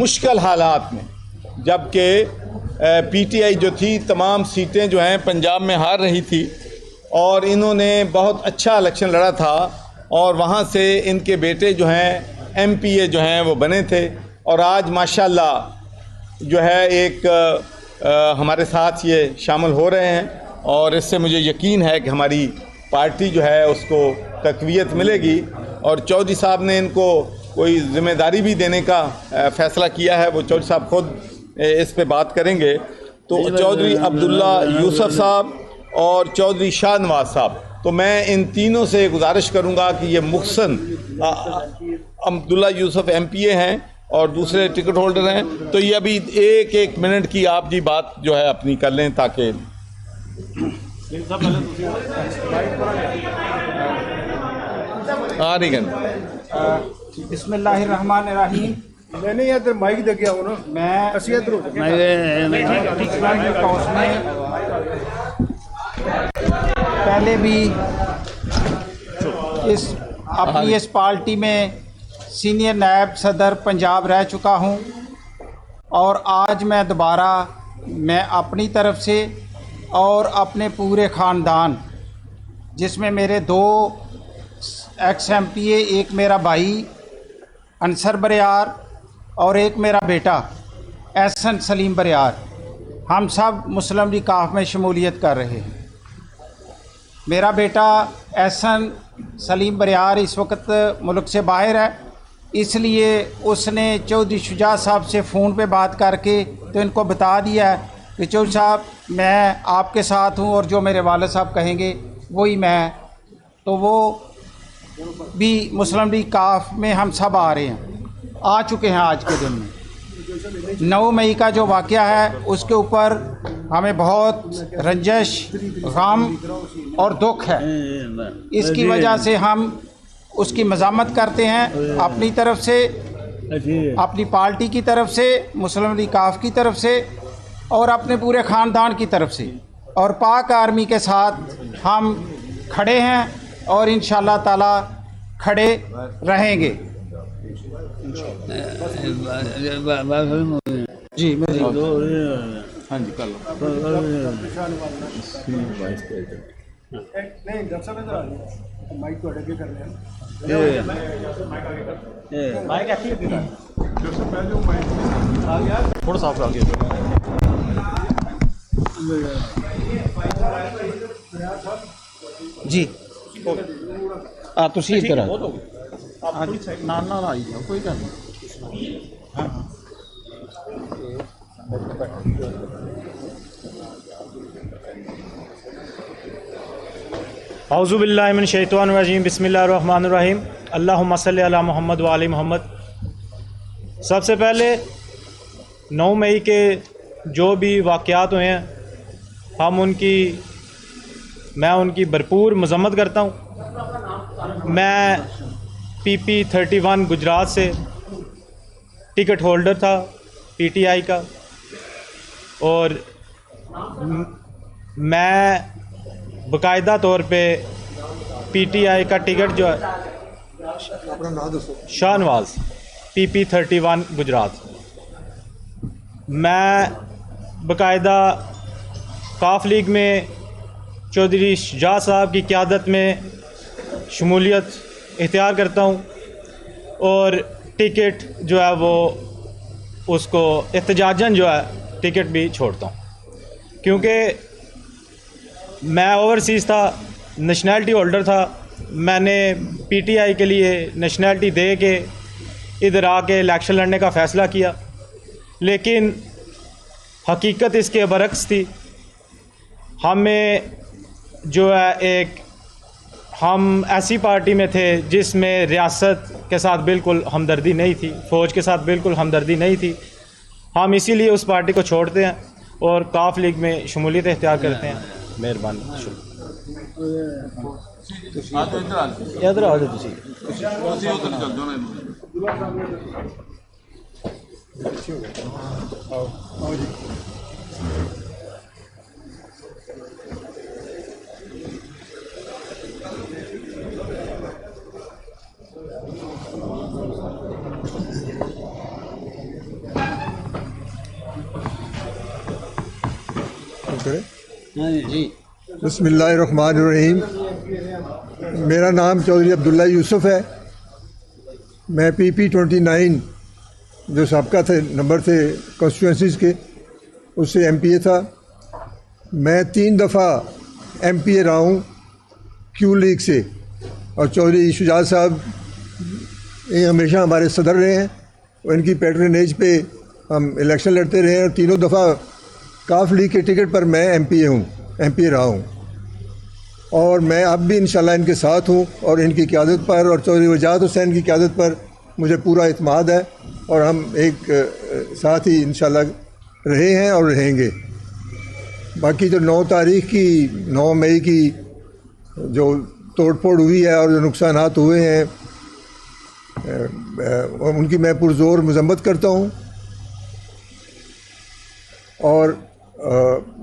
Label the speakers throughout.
Speaker 1: मुश्किल हालात में, जबकि पीटीआई जो थी तमाम सीटें जो हैं पंजाब में हार रही थी और इन्होंने बहुत अच्छा इलेक्शन लड़ा था और वहाँ से इनके बेटे जो हैं एमपीए जो हैं वो बने थे और आज माशाल्लाह जो है एक हमारे साथ ये शामिल हो रहे हैं और इससे मुझे यकीन है कि हमारी पार्टी जो है उसको तक़वियत मिलेगी। और चौधरी साहब ने इनको कोई ज़िम्मेदारी भी देने का फ़ैसला किया है, वो चौधरी साहब खुद इस पे बात करेंगे। तो चौधरी अब्दुल्ला यूसुफ साहब और चौधरी शाहनवाज साहब, तो मैं इन तीनों से गुजारिश करूंगा कि ये मुहसन अब्दुल्ला यूसुफ एमपीए हैं और दूसरे टिकट होल्डर हैं, तो ये अभी एक मिनट की आप जी बात जो है अपनी कर लें ताकि
Speaker 2: बिस्मिल्लाहिर्रहमानिर्रहीम।
Speaker 3: मैंने इधर माइक दे गया हूं ना,
Speaker 2: मैं
Speaker 3: असी इधर
Speaker 2: पहले भी अपनी इस पार्टी में सीनियर नायब सदर पंजाब रह चुका हूं और आज मैं दोबारा अपनी तरफ से और अपने पूरे ख़ानदान, जिसमें मेरे 2 एक्स एमपीए, एक मेरा भाई अंसर बरियार और एक मेरा बेटा एहसन सलीम बरियार, हम सब मुस्लिम लीग काफ में शमूलियत कर रहे हैं। मेरा बेटा एहसन सलीम बरियार इस वक्त मुल्क से बाहर है, इसलिए उसने चौधरी शुजा साहब से फ़ोन पे बात करके तो इनको बता दिया है कि चौधरी साहब मैं आपके साथ हूँ और जो मेरे वालिद साहब कहेंगे वही मैं, तो वो भी मुस्लिम लीग काफ में हम सब आ रहे हैं, आ चुके हैं। आज के दिन में 9 मई का जो वाक़या है उसके ऊपर हमें बहुत रंजश, गम और दुख है। इसकी वजह से हम उसकी मज़ामत करते हैं अपनी तरफ से, अपनी पार्टी की तरफ से, मुस्लिम लीग काफ की तरफ से और अपने पूरे ख़ानदान की तरफ से, और पाक आर्मी के साथ हम खड़े हैं और इंशाअल्लाह ताला खड़े रहेंगे। जी मैं हाँ जी कर लो।
Speaker 3: नहीं डॉक्टर साहब इधर आ जाओ, माइक को अटके कर लें।
Speaker 2: माइक ऐसे ही
Speaker 3: आ गया,
Speaker 2: थोड़ा साफ आ गया जी। तुसी इधर ना ना आई जाओ, कोई गल नहीं।
Speaker 4: औज़ु बिल्लाहि मिन शैतानिर रजीम, बिस्मिल्लाहिर रहमानिर रहीम, अल्लाहुम्मा सल्लि अला मुहम्मद व आलि मोहम्मद। सबसे पहले 9 मई के जो भी वाक़यात हुए हैं मैं उनकी भरपूर मज़म्मत करता हूँ। मैं PP 31 गुजरात से टिकट होल्डर था PTI का, और मैं बाकायदा तौर पे PTI का टिकट जो है,
Speaker 3: अपना नाम दसो।
Speaker 4: शाहनवाज, PP 31 गुजरात। मैं बाकायदा काफ लीग में चौधरी शुजा साहब की क़यादत में शमूलियत इख्तियार करता हूँ और टिकट जो है वो उसको एहतजाजन जो है टिकट भी छोड़ता हूँ, क्योंकि मैं ओवरसीज़ था, नेशनैलिटी होल्डर था। मैंने PTI के लिए नेशनैलिटी दे के इधर आके इलेक्शन लड़ने का फ़ैसला किया, लेकिन हकीकत इसके बरक्स थी। हमें जो है हम ऐसी पार्टी में थे जिसमें रियासत के साथ बिल्कुल हमदर्दी नहीं थी, फ़ौज के साथ बिल्कुल हमदर्दी नहीं थी। हम इसीलिए उस पार्टी को छोड़ते हैं और काफ लीग में शमूलियत इख्तियार करते हैं। मेहरबानी। इधर आ जाओ
Speaker 5: करें।
Speaker 2: हाँ जी।
Speaker 5: बिस्मिल्लाहिर्रहमानिर्रहीम। मेरा नाम चौधरी अब्दुल्ला यूसुफ है। मैं PP29 जो सबका थे नंबर थे कॉन्स्टिट्यूंसीज़ के, उससे MPA था। मैं 3 दफ़ा MPA रहा हूँ क्यू लीग से, और चौधरी शुजात साहब ये हमेशा हमारे सदर रहे हैं और इनकी पैट्रनेज पे हम इलेक्शन लड़ते रहे हैं, और तीनों दफ़ा काफ लीग के टिकट पर मैं MPA रहा हूँ। और मैं अब भी इंशाल्लाह इनके साथ हूँ, और इनकी क़यादत पर और चौधरी वजाहत हुसैन की क़यादत पर मुझे पूरा इत्मीनान है, और हम एक साथ ही इंशाल्लाह रहे हैं और रहेंगे। बाकी जो 9 मई की जो तोड़ फोड़ हुई है और जो नुकसानात हुए हैं, उनकी मैं पुरज़ोर मज़म्मत करता हूँ। और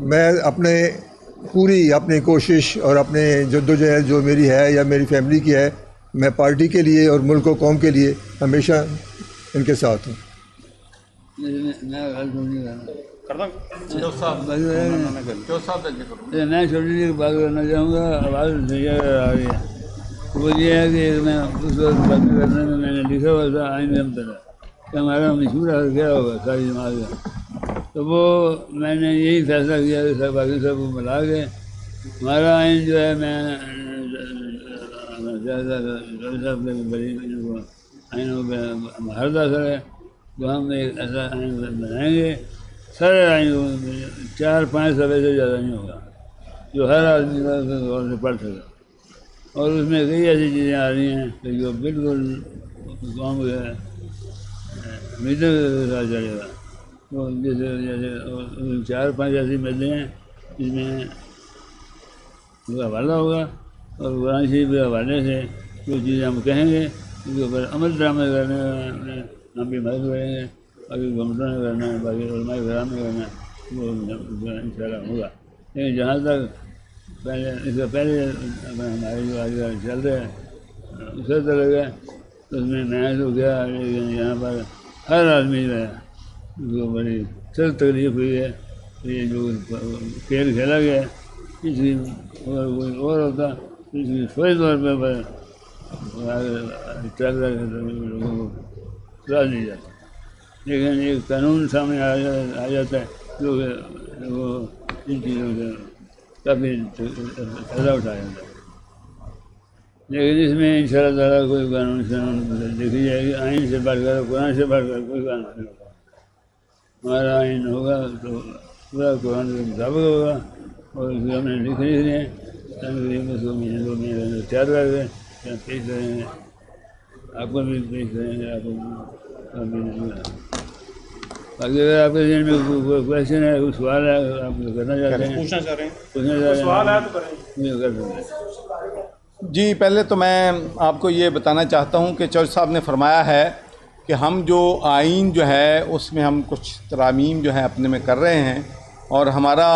Speaker 5: मैं अपनी कोशिश और अपने जद्दोजहद जो मेरी है या मेरी फैमिली की है, मैं पार्टी के लिए और मुल्क और कौम के लिए हमेशा इनके साथ हूँ।
Speaker 6: मैं छोटी सी बात करना चाहूँगा। आवाज़ सही आ रही है। वो ये है कि मैं उस वक्त बातें करने में मैंने लिखा हुआ था आइन तरह कि हमारा मशहूरा क्या होगा सारी जमात का। तो वो मैंने यही फैसला किया कि सब बाकी सब को मिला के हमारा आइन जो है, मैं साहब ने बड़ी आइन महारत हासिल है, तो हम एक ऐसा आइन बनाएंगे। सारे आइन 4-5 सफ़े से ज़्यादा नहीं होगा, जो हर आदमी का गौर से पढ़ सके। और उसमें कई ऐसी चीज़ें आ रही हैं कि जो बिल्कुल कौम के उम्मीदों के साथ चलेगा। तो जैसे 4-5 ऐसी मिलते हैं जिसमें उसका हवाला होगा, और कुरान शरीफ के हवाले से जो चीज़ें हम कहेंगे उसके ऊपर अमल दरामद करने में हम भी मदद करेंगे। बाकी गवर्नमेंटों ने करना है, बाकी उलमा किराम ने करना है, वो इंशाल्लाह होगा। लेकिन जहाँ तक इसका पहले हमारे जो आज चल रहे हैं उससे तरह का, तो उसमें मैं तो गया, लेकिन यहाँ पर हर आदमी जो है उसको बड़ी सख्त तकलीफ हुई है। ये जो खेल खेला गया है, इसकी अगर कोई और होता तो इसकी फौरी तौर पर ट्रैक लोगों को सुधार नहीं जाता। लेकिन एक कानून सामने आ जाता है जो वो इन चीज़ों से काफ़ी फ़ायदा उठाया जाता है। लेकिन इसमें इंशाअल्लाह ताला कोई कानून देखी जाएगी। आइन से बढ़कर, कुरान से बढ़कर कोई कानून नहीं होगा। हमारा आइन होगा तो पूरा कुरान के मुताबिक होगा, और उसको हमने लिख हैं उसको महीने 2 महीने तैयार करके पेश करेंगे, आपको भी पेश करेंगे। आपको बाकी अगर आपके जहन में कोई क्वेश्चन है, कोई सवाल है, आप करना चाहते हैं, पूछना चाह रहे हैं, सवाल है तो कर सकते हैं।
Speaker 1: जी, पहले तो मैं आपको ये बताना चाहता हूँ कि चौधरी साहब ने फरमाया है कि हम जो आइन जो है उसमें हम कुछ तरामीम जो है अपने में कर रहे हैं, और हमारा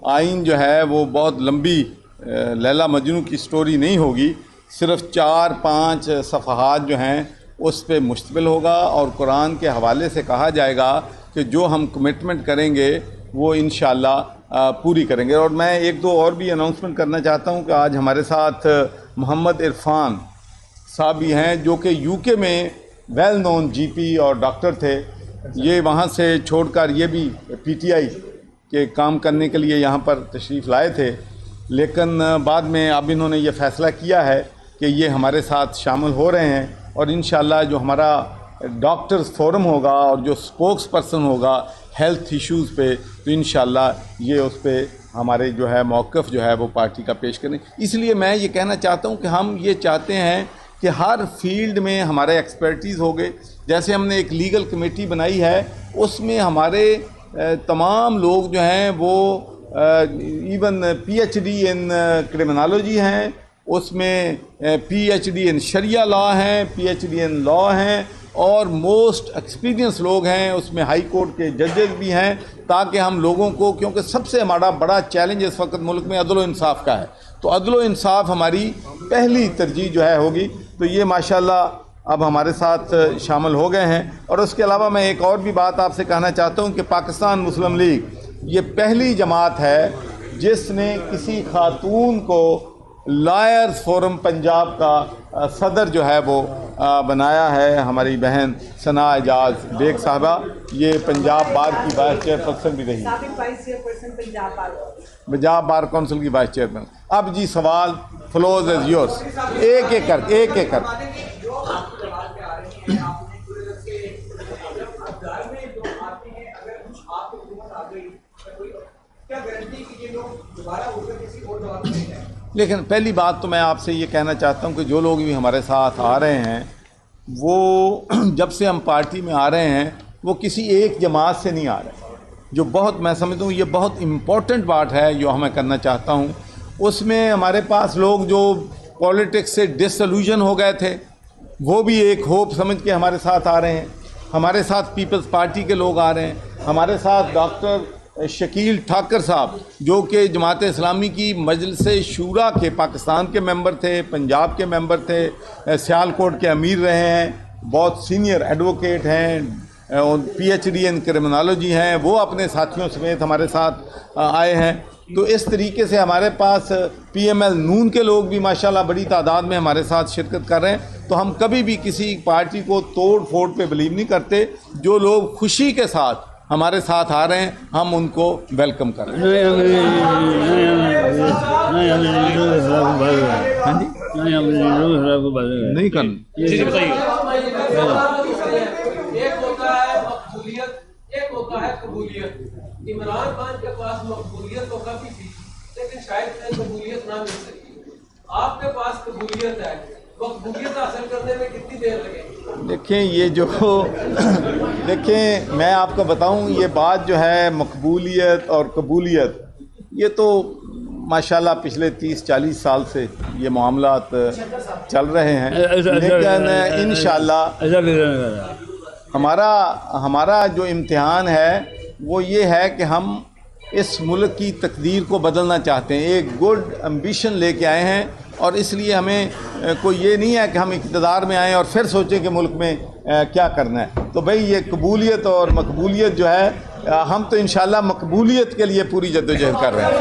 Speaker 1: आइन जो है वो बहुत लंबी लैला मजनू की स्टोरी नहीं होगी, सिर्फ़ 4-5 सफ़हात जो हैं उस पे मुश्तमिल होगा। और कुरान के हवाले से कहा जाएगा कि जो हम कमिटमेंट करेंगे वो इंशाअल्लाह पूरी करेंगे। और मैं 1-2 और भी अनाउंसमेंट करना चाहता हूँ कि आज हमारे साथ मोहम्मद इरफान साहब भी हैं, जो कि UK में वेल नोन GP और डॉक्टर थे। ये वहाँ से छोड़कर ये भी PTI के काम करने के लिए यहाँ पर तशरीफ़ लाए थे, लेकिन बाद में अब इन्होंने ये फ़ैसला किया है कि ये हमारे साथ शामिल हो रहे हैं। और इंशाअल्लाह जो हमारा डॉक्टर्स फोरम होगा और जो स्पोक्स पर्सन होगा हेल्थ इश्यूज़ पे, तो इंशाअल्लाह ये उस पे हमारे जो है मौक़िफ़ जो है वो पार्टी का पेश करें। इसलिए मैं ये कहना चाहता हूँ कि हम ये चाहते हैं कि हर फील्ड में हमारे एक्सपर्टीज़ हो गए। जैसे हमने एक लीगल कमेटी बनाई है, उसमें हमारे तमाम लोग जो हैं वो इवन PhD इन क्रिमिनोलॉजी हैं, उसमें PhD इन शरिया लॉ हैं, PhD इन लॉ हैं, और मोस्ट एक्सपीरियंस लोग हैं, उसमें हाई कोर्ट के जजेस भी हैं, ताकि हम लोगों को, क्योंकि सबसे हमारा बड़ा चैलेंज इस वक्त मुल्क में अदल व इंसाफ का है, तो अदल व इंसाफ हमारी पहली तरजीह जो है होगी। तो ये माशाल्लाह अब हमारे साथ शामिल हो गए हैं। और उसके अलावा मैं एक और भी बात आपसे कहना चाहता हूँ कि पाकिस्तान मुस्लिम लीग ये पहली जमात है जिसने किसी खातून को लॉयर्स फोरम पंजाब का सदर जो है वो बनाया है। हमारी बहन सना एजाज बेग साहबा, ये पंजाब बार की वाइस चेयरपर्सन भी रही, पंजाब बार काउंसिल की वाइस चेयरपर्सन। अब जी सवाल फ्लोज एज योर्स, एक एक कर लेकिन पहली बात तो मैं आपसे ये कहना चाहता हूँ कि जो लोग भी हमारे साथ आ रहे हैं वो जब से हम पार्टी में आ रहे हैं वो किसी एक जमात से नहीं आ रहे, जो बहुत मैं समझता हूँ ये बहुत इम्पोर्टेंट बात है जो हमें करना चाहता हूँ। उसमें हमारे पास लोग जो पॉलिटिक्स से डिसल्यूजन हो गए थे वो भी एक होप समझ के हमारे साथ आ रहे हैं। हमारे साथ पीपल्स पार्टी के लोग आ रहे हैं, हमारे साथ डॉक्टर शकील ठाकर साहब जो कि जमात इस्लामी की मजलिस शूरा के पाकिस्तान के मेंबर थे, पंजाब के मेंबर थे, सियालकोट के अमीर रहे हैं, बहुत सीनियर एडवोकेट हैं और पीएचडी इन क्रिमिनोलॉजी हैं, वो अपने साथियों समेत हमारे साथ आए हैं। तो इस तरीके से हमारे पास पीएमएल नून के लोग भी माशाल्लाह बड़ी तादाद में हमारे साथ शिरकत कर रहे हैं। तो हम कभी भी किसी पार्टी को तोड़ फोड़ पे बिलीव नहीं करते। जो लोग खुशी के साथ हमारे साथ आ रहे हैं हम उनको वेलकम कर रहे हैं। हाँ जी, नहीं करना
Speaker 4: जी बताइए।
Speaker 7: एक होता है मकबूलियत, एक होता है कबूलियत। इमरान खान के पास मकबूलियत तो काफी थी लेकिन शायद कबूलियत ना मिल सकी। आपके पास कबूलियत है, मकबूलियत हासिल करने में कितनी देर लगेगी?
Speaker 1: देखें ये जो देखें मैं आपको बताऊं, ये बात जो है मकबूलियत और कबूलियत, ये तो माशाल्लाह पिछले 30-40 साल से ये मामलात चल रहे हैं। लेकिन इंशाल्लाह हमारा जो इम्तिहान है वो ये है कि हम इस मुल्क की तकदीर को बदलना चाहते हैं, एक गुड एम्बिशन लेके आए हैं। और इसलिए हमें कोई ये नहीं है कि हम इक़्तिदार में आएँ और फिर सोचें कि मुल्क में क्या करना है। तो भाई ये कबूलियत और मकबूलियत जो है, हम तो इंशाल्लाह मकबूलियत के लिए पूरी जद्दोजहद कर रहे हैं।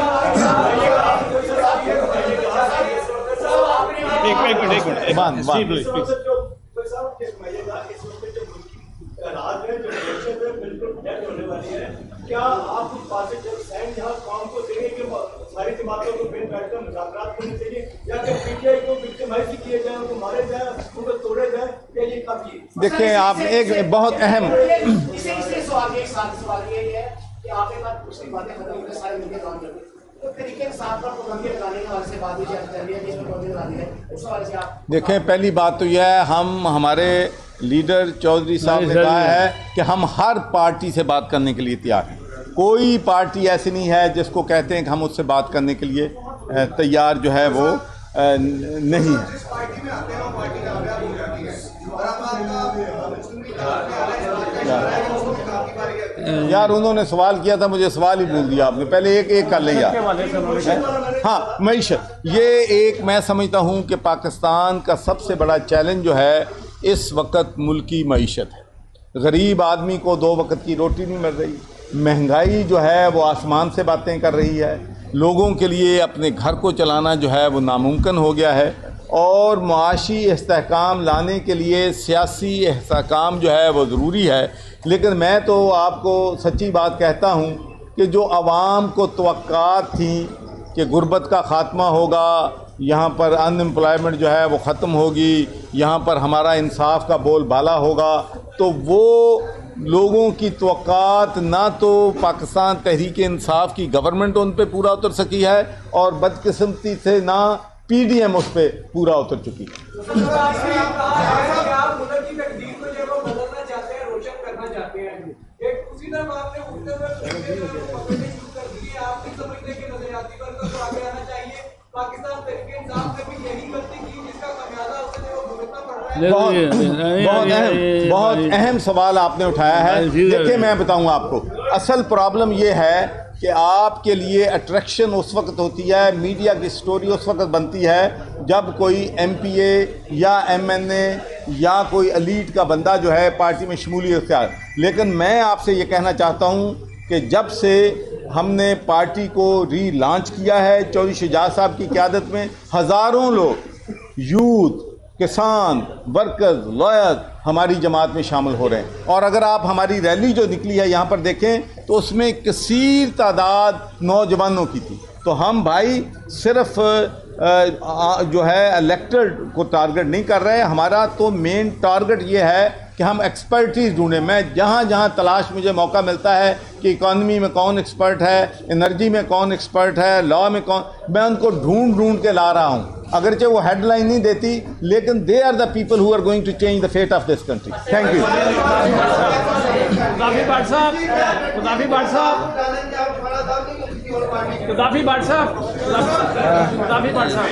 Speaker 3: क्या आप उस बात से जब सैन जहां काम को देंगे कि सारी बातों को बिन बैठकर मुज़ाकरात होने चाहिए, या कि पीटीआई को विक्टिमाइज किए जाए, उनको मारे जाए, उनको तोड़े जाए, या ये कब की?
Speaker 1: देखें आप एक बहुत अहम
Speaker 8: इसे सवाल ये है कि आपने बात पिछली बातें खत्म होकर सारे मिलकर काम करते तो तरीके के साथ पर पाबंदी लगाने के हवाले से बात भी चल रही है कि इसमें पाबंदी लगानी है, उस हवाले से आप
Speaker 1: देखें। पहली बात तो यह है, हम हमारे लीडर चौधरी साहब ने कहा है कि हम हर पार्टी से बात करने के लिए तैयार हैं। कोई पार्टी ऐसी नहीं है जिसको कहते हैं कि हम उससे बात करने के लिए तैयार जो है वो नहीं है। यार उन्होंने सवाल किया था, मुझे सवाल ही भूल दिया आपने। पहले एक कर लिया। हाँ, मईशत, ये एक मैं समझता हूँ कि पाकिस्तान का सबसे बड़ा चैलेंज जो है इस वक्त मुल्की मईशत है। गरीब आदमी को 2 वक्त की रोटी नहीं मिल रही, महंगाई जो है वो आसमान से बातें कर रही है, लोगों के लिए अपने घर को चलाना जो है वो नामुमकिन हो गया है। और मुआशी इस्तेहकाम लाने के लिए सियासी इस्तेहकाम जो है वो ज़रूरी है। लेकिन मैं तो आपको सच्ची बात कहता हूँ कि जो आवाम को तवक्कात थी कि गुर्बत का ख़ात्मा होगा, यहाँ पर अनएम्प्लॉयमेंट जो है वो ख़त्म होगी, यहाँ पर हमारा इंसाफ का बोलबाला होगा, तो वो लोगों की तवक्कात ना तो पाकिस्तान तहरीक इंसाफ की गवर्नमेंट उन पे पूरा उतर सकी है और बदकिस्मती से ना पीडीएम उस पे पूरा उतर चुकी है। बहुत अहम सवाल आपने उठाया है। देखिए मैं बताऊंगा आपको, असल प्रॉब्लम ये है कि आपके लिए अट्रैक्शन उस वक्त होती है, मीडिया की स्टोरी उस वक्त बनती है जब कोई एमपीए या एमएनए या कोई एलीट का बंदा जो है पार्टी में शमूलियत इख्तियार। लेकिन मैं आपसे ये कहना चाहता हूँ कि जब से हमने पार्टी को रीलॉन्च किया है चौधरी शुजात साहब की क़यादत में। हज़ारों लोग, यूथ, किसान, वर्कर्स, लॉयर हमारी जमात में शामिल हो रहे हैं। और अगर आप हमारी रैली जो निकली है यहाँ पर देखें तो उसमें कसीर तादाद नौजवानों की थी। तो हम भाई सिर्फ जो है इलेक्टेड को टारगेट नहीं कर रहे हैं, हमारा तो मेन टारगेट ये है कि हम एक्सपर्टीज़ ढूंढें। मैं जहाँ जहाँ तलाश मुझे मौका मिलता है कि इकॉनमी में कौन एक्सपर्ट है, एनर्जी में कौन एक्सपर्ट है, लॉ में कौन, मैं उनको ढूंढ के ला रहा हूँ। अगरचे वो हेडलाइन नहीं देती, लेकिन they are the people who are going to change the fate of this country. Thank you.
Speaker 7: Mudafi Bhat sahab, Mudafi Bhat sahab, Mudafi Bhat sahab, Mudafi Bhat साहब।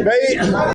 Speaker 1: भाई